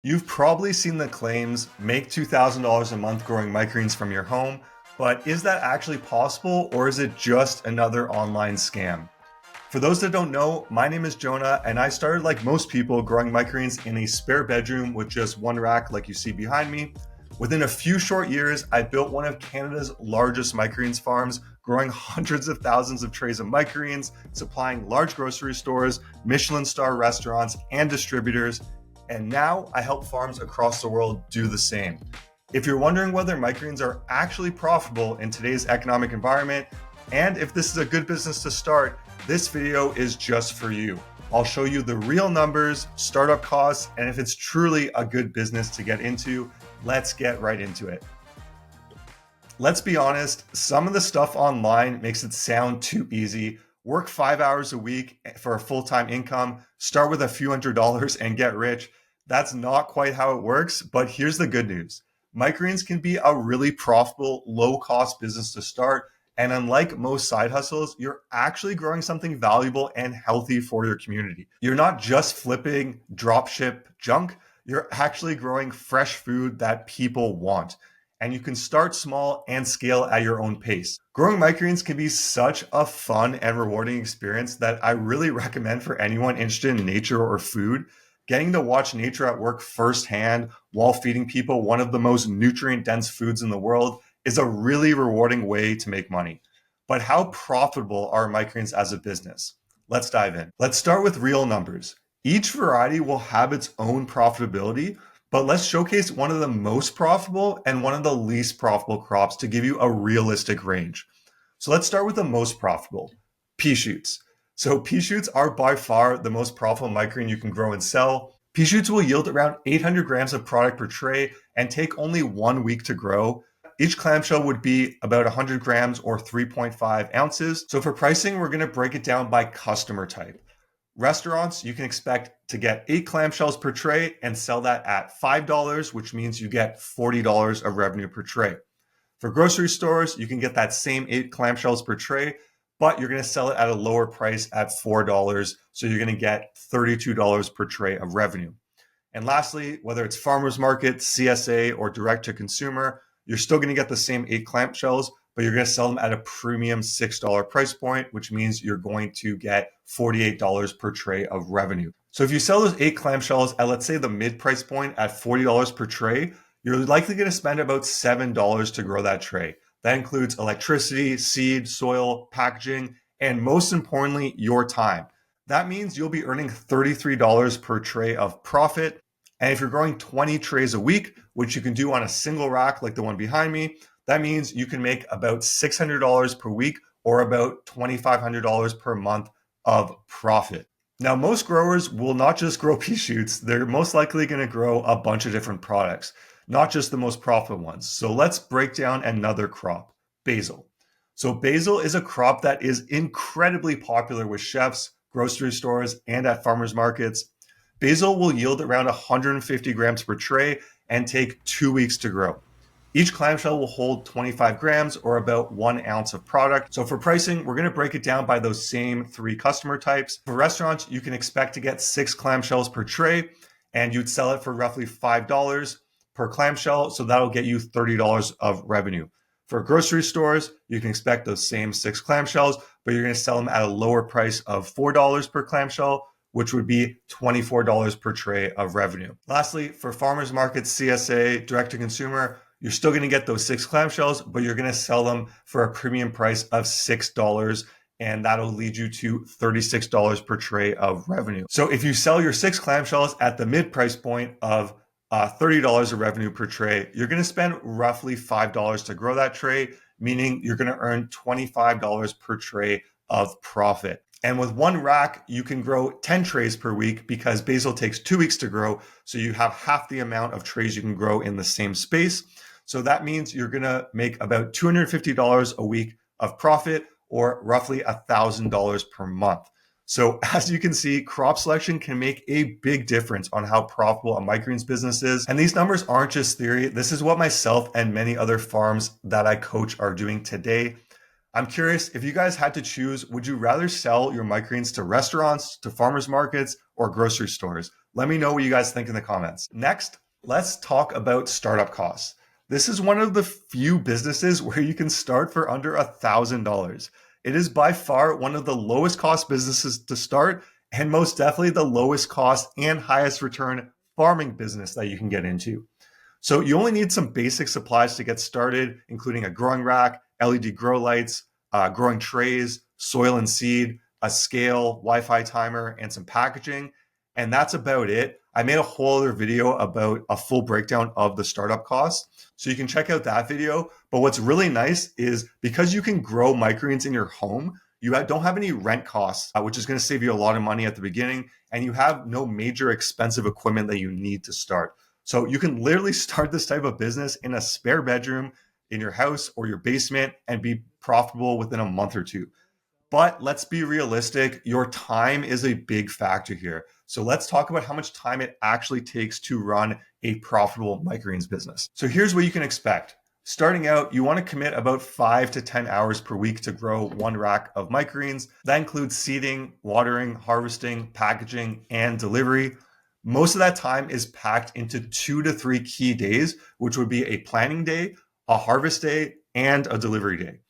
You've probably seen the claims, make $2,000 a month growing microgreens from your home, but is that actually possible or is it just another online scam? For those that don't know, my name is Jonah and I started like most people growing microgreens in a spare bedroom with just one rack like you see behind me. Within a few short years, I built one of Canada's largest microgreens farms, growing hundreds of thousands of trays of microgreens, supplying large grocery stores, Michelin star restaurants, and distributors. And now I help farms across the world do the same. If you're wondering whether microgreens are actually profitable in today's economic environment, and if this is a good business to start, this video is just for you. I'll show you the real numbers, startup costs, and if it's truly a good business to get into. Let's get right into it. Let's be honest, some of the stuff online makes it sound too easy. Work 5 hours a week for a full-time income, start with a few $100s and get rich. That's not quite how it works, but here's the good news. Microgreens can be a really profitable, low-cost business to start. And unlike most side hustles, you're actually growing something valuable and healthy for your community. You're not just flipping dropship junk, you're actually growing fresh food that people want. And you can start small and scale at your own pace. Growing microgreens can be such a fun and rewarding experience that I really recommend for anyone interested in nature or food. Getting to watch nature at work firsthand while feeding people one of the most nutrient-dense foods in the world is a really rewarding way to make money. But how profitable are microgreens as a business? Let's dive in. Let's start with real numbers. Each variety will have its own profitability, but let's showcase one of the most profitable and one of the least profitable crops to give you a realistic range. So let's start with the most profitable, pea shoots. So pea shoots are by far the most profitable microgreen you can grow and sell. Pea shoots will yield around 800 grams of product per tray and take only 1 week to grow. Each clamshell would be about 100 grams or 3.5 ounces. So for pricing, we're going to break it down by customer type. Restaurants, you can expect to get 8 clamshells per tray and sell that at $5, which means you get $40 of revenue per tray. For grocery stores, you can get that same 8 clamshells per tray, but you're going to sell it at a lower price at $4. So you're going to get $32 per tray of revenue. And lastly, whether it's farmers market, CSA, or direct to consumer, you're still going to get the same 8 clamshells, but you're going to sell them at a premium $6 price point, which means you're going to get $48 per tray of revenue. So if you sell those 8 clamshells at, let's say, the mid price point at $40 per tray, you're likely going to spend about $7 to grow that tray. That includes electricity, seed, soil, packaging, and most importantly, your time. That means you'll be earning $33 per tray of profit. And if you're growing 20 trays a week, which you can do on a single rack like the one behind me, that means you can make about $600 per week or about $2,500 per month of profit. Now, most growers will not just grow pea shoots. They're most likely going to grow a bunch of different products, not just the most profitable ones. So let's break down another crop, basil. So basil is a crop that is incredibly popular with chefs, grocery stores, and at farmers markets. Basil will yield around 150 grams per tray and take 2 weeks to grow. Each clamshell will hold 25 grams or about 1 ounce of product. So for pricing, we're going to break it down by those same 3 customer types. For restaurants, you can expect to get 6 clamshells per tray and you'd sell it for roughly $5 per clamshell. So that'll get you $30 of revenue. For grocery stores, you can expect those same 6 clamshells, but you're going to sell them at a lower price of $4 per clamshell, which would be $24 per tray of revenue. Lastly, for farmers markets, CSA, direct to consumer, you're still going to get those 6 clamshells, but you're going to sell them for a premium price of $6, and that'll lead you to $36 per tray of revenue. So if you sell your 6 clamshells at the mid price point of $30 of revenue per tray, you're going to spend roughly $5 to grow that tray, meaning you're going to earn $25 per tray of profit. And with one rack, you can grow 10 trays per week because basil takes 2 weeks to grow. So you have half the amount of trays you can grow in the same space. So that means you're going to make about $250 a week of profit or roughly $1,000 per month. So as you can see, crop selection can make a big difference on how profitable a microgreens business is. And these numbers aren't just theory. This is what myself and many other farms that I coach are doing today. I'm curious, if you guys had to choose, would you rather sell your microgreens to restaurants, to farmers markets, or grocery stores? Let me know what you guys think in the comments. Next, let's talk about startup costs. This is one of the few businesses where you can start for under $1,000. It is by far one of the lowest cost businesses to start, and most definitely the lowest cost and highest return farming business that you can get into. So you only need some basic supplies to get started, including a growing rack, LED grow lights, growing trays, soil and seed, a scale, Wi-Fi timer, and some packaging. And that's about it. I made a whole other video about a full breakdown of the startup costs. So you can check out that video. But what's really nice is because you can grow microgreens in your home, you don't have any rent costs, which is going to save you a lot of money at the beginning. And you have no major expensive equipment that you need to start. So you can literally start this type of business in a spare bedroom in your house or your basement and be profitable within a month or two. But let's be realistic, your time is a big factor here. So let's talk about how much time it actually takes to run a profitable microgreens business. So here's what you can expect. Starting out, you want to commit about 5 to 10 hours per week to grow one rack of microgreens. That includes seeding, watering, harvesting, packaging, and delivery. Most of that time is packed into 2 to 3 key days, which would be a planning day, a harvest day, and a delivery day.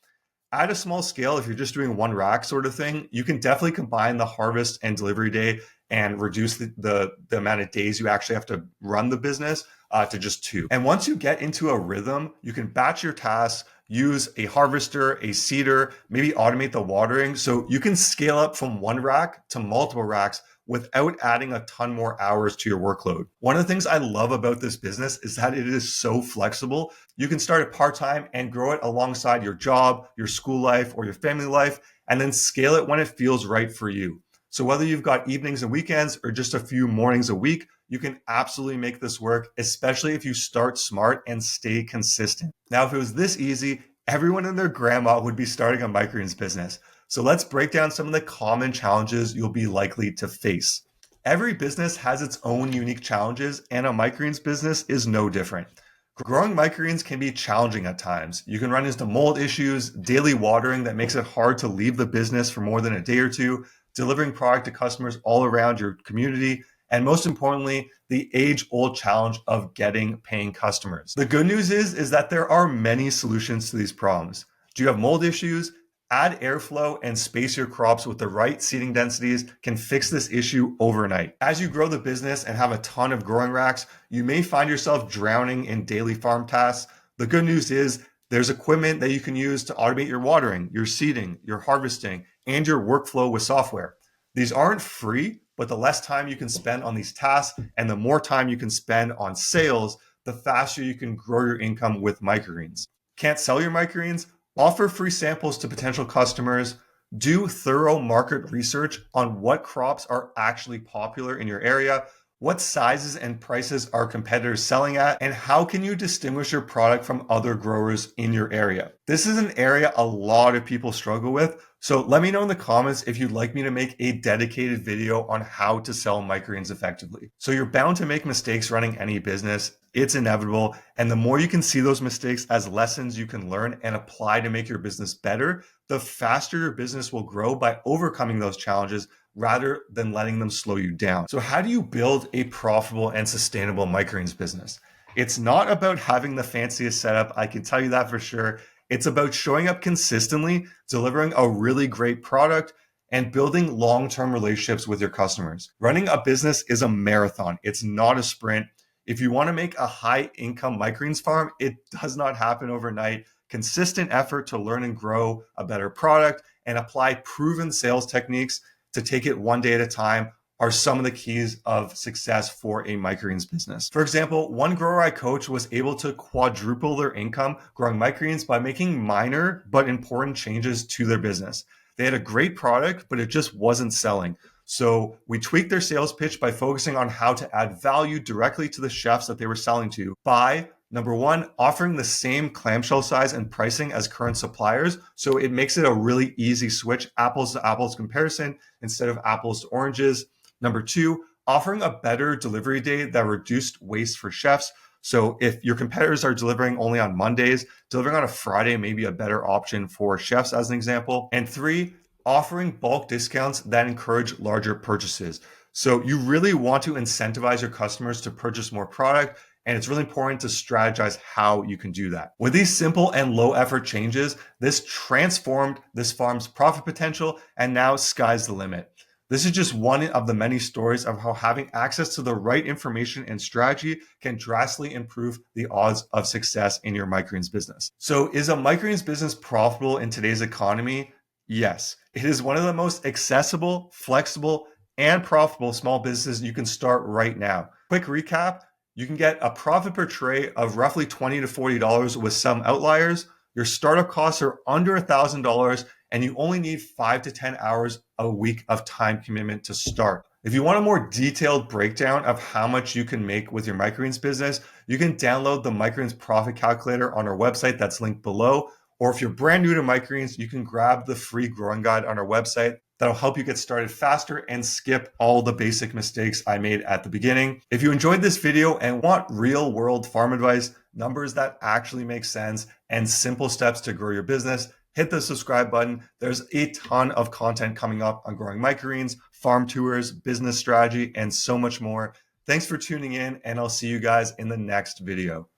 At a small scale, if you're just doing one rack sort of thing, you can definitely combine the harvest and delivery day and reduce the amount of days you actually have to run the business to just 2. And once you get into a rhythm, you can batch your tasks, use a harvester, a seeder, maybe automate the watering. So you can scale up from one rack to multiple racks without adding a ton more hours to your workload. One of the things I love about this business is that it is so flexible. You can start it part-time and grow it alongside your job, your school life, or your family life, and then scale it when it feels right for you. So whether you've got evenings and weekends or just a few mornings a week, you can absolutely make this work, especially if you start smart and stay consistent. Now, if it was this easy, everyone and their grandma would be starting a microgreens business. So let's break down some of the common challenges you'll be likely to face. Every business has its own unique challenges, and a microgreens business is no different. Growing microgreens can be challenging at times. You can run into mold issues, daily watering that makes it hard to leave the business for more than a day or two, delivering product to customers all around your community, and most importantly, the age-old challenge of getting paying customers. The good news is that there are many solutions to these problems. Do you have mold issues? Add airflow and space your crops with the right seeding densities can fix this issue overnight. As you grow the business and have a ton of growing racks, you may find yourself drowning in daily farm tasks. The good news is there's equipment that you can use to automate your watering, your seeding, your harvesting, and your workflow with software. These aren't free, but the less time you can spend on these tasks and the more time you can spend on sales, the faster you can grow your income with microgreens. Can't sell your microgreens? Offer free samples to potential customers. Do thorough market research on what crops are actually popular in your area, what sizes and prices are competitors selling at, and how can you distinguish your product from other growers in your area? This is an area a lot of people struggle with, so let me know in the comments if you'd like me to make a dedicated video on how to sell microgreens effectively. So you're bound to make mistakes running any business. It's inevitable. And the more you can see those mistakes as lessons you can learn and apply to make your business better, the faster your business will grow by overcoming those challenges rather than letting them slow you down. So how do you build a profitable and sustainable microgreens business? It's not about having the fanciest setup. I can tell you that for sure. It's about showing up consistently, delivering a really great product, and building long-term relationships with your customers. Running a business is a marathon. It's not a sprint. If you want to make a high-income microgreens farm, it does not happen overnight. Consistent effort to learn and grow a better product and apply proven sales techniques to take it one day at a time are some of the keys of success for a microgreens business. For example, one grower I coached was able to quadruple their income growing microgreens by making minor but important changes to their business. They had a great product, but it just wasn't selling. So we tweaked their sales pitch by focusing on how to add value directly to the chefs that they were selling to by, number one, offering the same clamshell size and pricing as current suppliers. So it makes it a really easy switch, apples to apples comparison instead of apples to oranges. Number two, offering a better delivery day that reduced waste for chefs. So if your competitors are delivering only on Mondays, delivering on a Friday may be a better option for chefs as an example. And three, offering bulk discounts that encourage larger purchases. So you really want to incentivize your customers to purchase more product, and it's really important to strategize how you can do that. With these simple and low effort changes, this transformed this farm's profit potential, and now sky's the limit. This is just one of the many stories of how having access to the right information and strategy can drastically improve the odds of success in your microgreens business. So is a microgreens business profitable in today's economy? Yes. It is one of the most accessible, flexible, and profitable small businesses you can start right now. Quick recap, you can get a profit per tray of roughly $20 to $40 with some outliers. Your startup costs are under $1,000, and you only need 5 to 10 hours a week of time commitment to start. If you want a more detailed breakdown of how much you can make with your microgreens business, you can download the microgreens profit calculator on our website that's linked below. Or if you're brand new to microgreens, you can grab the free growing guide on our website. That'll help you get started faster and skip all the basic mistakes I made at the beginning. If you enjoyed this video and want real world farm advice, numbers that actually make sense, and simple steps to grow your business, hit the subscribe button. There's a ton of content coming up on growing microgreens, farm tours, business strategy, and so much more. Thanks for tuning in, and I'll see you guys in the next video.